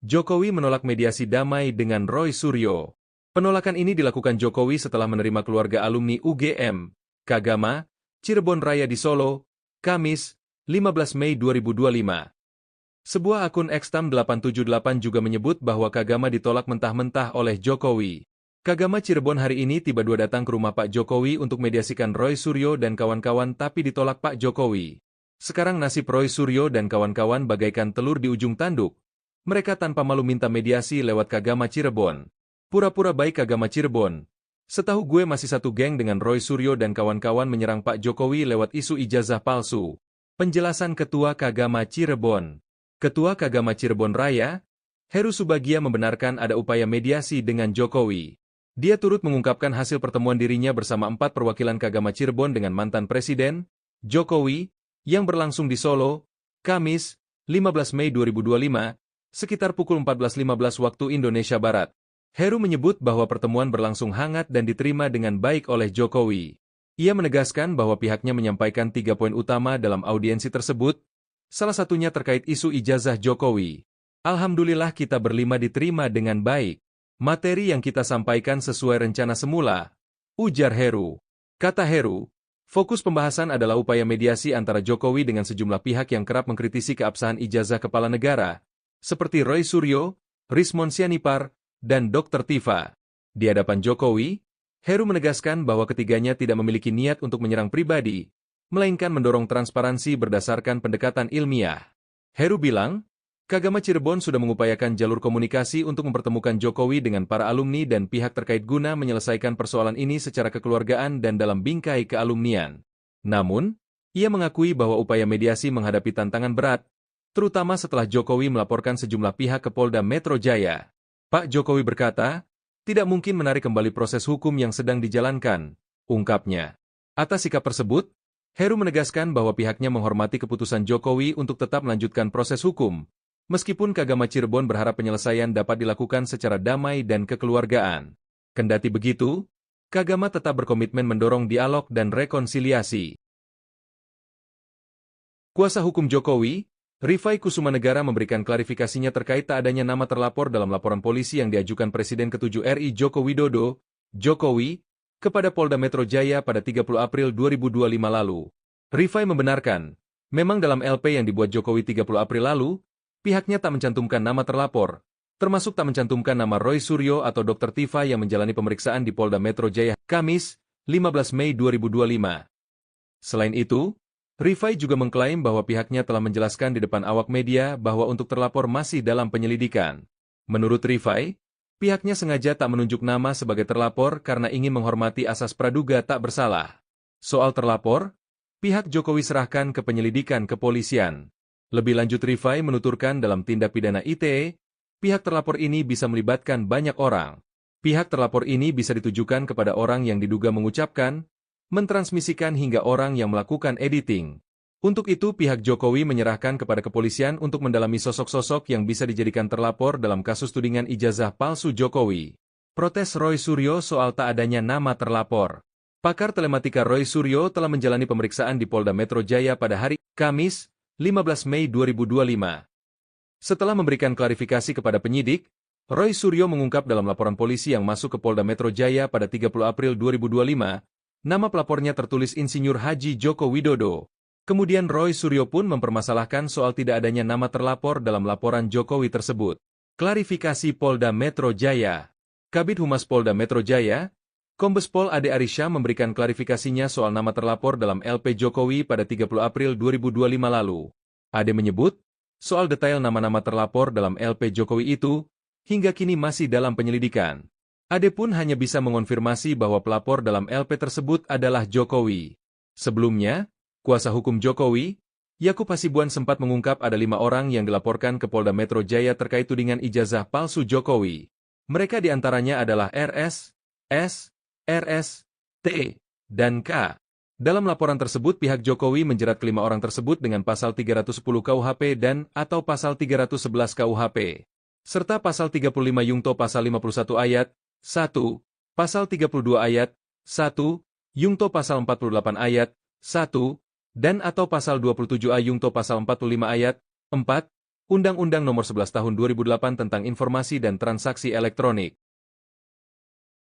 Jokowi menolak mediasi damai dengan Roy Suryo. Penolakan ini dilakukan Jokowi setelah menerima keluarga alumni UGM, Kagama, Cirebon Raya di Solo, Kamis, 15 Mei 2025. Sebuah akun Xtam878 juga menyebut bahwa Kagama ditolak mentah-mentah oleh Jokowi. Kagama Cirebon hari ini tiba-tiba datang ke rumah Pak Jokowi untuk mediasikan Roy Suryo dan kawan-kawan tapi ditolak Pak Jokowi. Sekarang nasib Roy Suryo dan kawan-kawan bagaikan telur di ujung tanduk. Mereka tanpa malu minta mediasi lewat Kagama Cirebon. Pura-pura baik Kagama Cirebon. Setahu gue masih satu geng dengan Roy Suryo dan kawan-kawan menyerang Pak Jokowi lewat isu ijazah palsu. Penjelasan Ketua Kagama Cirebon. Ketua Kagama Cirebon Raya, Heru Subagia membenarkan ada upaya mediasi dengan Jokowi. Dia turut mengungkapkan hasil pertemuan dirinya bersama 4 perwakilan Kagama Cirebon dengan mantan Presiden, Jokowi, yang berlangsung di Solo, Kamis, 15 Mei 2025, sekitar pukul 14.15 waktu Indonesia Barat. Heru menyebut bahwa pertemuan berlangsung hangat dan diterima dengan baik oleh Jokowi. Ia menegaskan bahwa pihaknya menyampaikan 3 poin utama dalam audiensi tersebut, salah satunya terkait isu ijazah Jokowi. Alhamdulillah kita berlima diterima dengan baik. Materi yang kita sampaikan sesuai rencana semula, ujar Heru. Kata Heru, fokus pembahasan adalah upaya mediasi antara Jokowi dengan sejumlah pihak yang kerap mengkritisi keabsahan ijazah kepala negara, seperti Roy Suryo, Rismon Sianipar, dan Dr. Tifa. Di hadapan Jokowi, Heru menegaskan bahwa ketiganya tidak memiliki niat untuk menyerang pribadi, melainkan mendorong transparansi berdasarkan pendekatan ilmiah. Heru bilang, Kagama Cirebon sudah mengupayakan jalur komunikasi untuk mempertemukan Jokowi dengan para alumni dan pihak terkait guna menyelesaikan persoalan ini secara kekeluargaan dan dalam bingkai kealumnian. Namun, ia mengakui bahwa upaya mediasi menghadapi tantangan berat, terutama setelah Jokowi melaporkan sejumlah pihak ke Polda Metro Jaya. Pak Jokowi berkata, tidak mungkin menarik kembali proses hukum yang sedang dijalankan, ungkapnya. Atas sikap tersebut, Heru menegaskan bahwa pihaknya menghormati keputusan Jokowi untuk tetap melanjutkan proses hukum, meskipun Kagama Cirebon berharap penyelesaian dapat dilakukan secara damai dan kekeluargaan. Kendati begitu, Kagama tetap berkomitmen mendorong dialog dan rekonsiliasi. Kuasa hukum Jokowi, Rifai Kusumanegara memberikan klarifikasinya terkait tak adanya nama terlapor dalam laporan polisi yang diajukan Presiden ke-7 RI Joko Widodo, Jokowi, kepada Polda Metro Jaya pada 30 April 2025 lalu. Rifai membenarkan, memang dalam LP yang dibuat Jokowi 30 April lalu, pihaknya tak mencantumkan nama terlapor, termasuk tak mencantumkan nama Roy Suryo atau Dr. Tifa yang menjalani pemeriksaan di Polda Metro Jaya, Kamis, 15 Mei 2025. Selain itu, Rifai juga mengklaim bahwa pihaknya telah menjelaskan di depan awak media bahwa untuk terlapor masih dalam penyelidikan. Menurut Rifai, pihaknya sengaja tak menunjuk nama sebagai terlapor karena ingin menghormati asas praduga tak bersalah. Soal terlapor, pihak Jokowi serahkan ke penyelidikan kepolisian. Lebih lanjut Rifai menuturkan dalam tindak pidana ITE, pihak terlapor ini bisa melibatkan banyak orang. Pihak terlapor ini bisa ditujukan kepada orang yang diduga mengucapkan, mentransmisikan hingga orang yang melakukan editing. Untuk itu pihak Jokowi menyerahkan kepada kepolisian untuk mendalami sosok-sosok yang bisa dijadikan terlapor dalam kasus tudingan ijazah palsu Jokowi. Protes Roy Suryo soal tak adanya nama terlapor. Pakar telematika Roy Suryo telah menjalani pemeriksaan di Polda Metro Jaya pada hari Kamis, 15 Mei 2025. Setelah memberikan klarifikasi kepada penyidik, Roy Suryo mengungkap dalam laporan polisi yang masuk ke Polda Metro Jaya pada 30 April 2025, nama pelapornya tertulis Insinyur Haji Joko Widodo. Kemudian Roy Suryo pun mempermasalahkan soal tidak adanya nama terlapor dalam laporan Jokowi tersebut. Klarifikasi Polda Metro Jaya. Kabid Humas Polda Metro Jaya, Kombes Pol Ade Arisya memberikan klarifikasinya soal nama terlapor dalam LP Jokowi pada 30 April 2025 lalu. Ade menyebut, soal detail nama-nama terlapor dalam LP Jokowi itu, hingga kini masih dalam penyelidikan. Ade pun hanya bisa mengonfirmasi bahwa pelapor dalam LP tersebut adalah Jokowi. Sebelumnya, kuasa hukum Jokowi, Yakub Hasibuan sempat mengungkap ada 5 orang yang dilaporkan ke Polda Metro Jaya terkait tudingan ijazah palsu Jokowi. Mereka diantaranya adalah RS, S, RS, T, dan K. Dalam laporan tersebut pihak Jokowi menjerat ke-5 orang tersebut dengan pasal 310 KUHP dan atau pasal 311 KUHP. Serta pasal 35 Yungto pasal 51 ayat 1, pasal 32 ayat 1, Yungto pasal 48 ayat 1, dan atau pasal 27A Yungto pasal 45 ayat 4, Undang-Undang Nomor 11 Tahun 2008 tentang Informasi dan Transaksi Elektronik.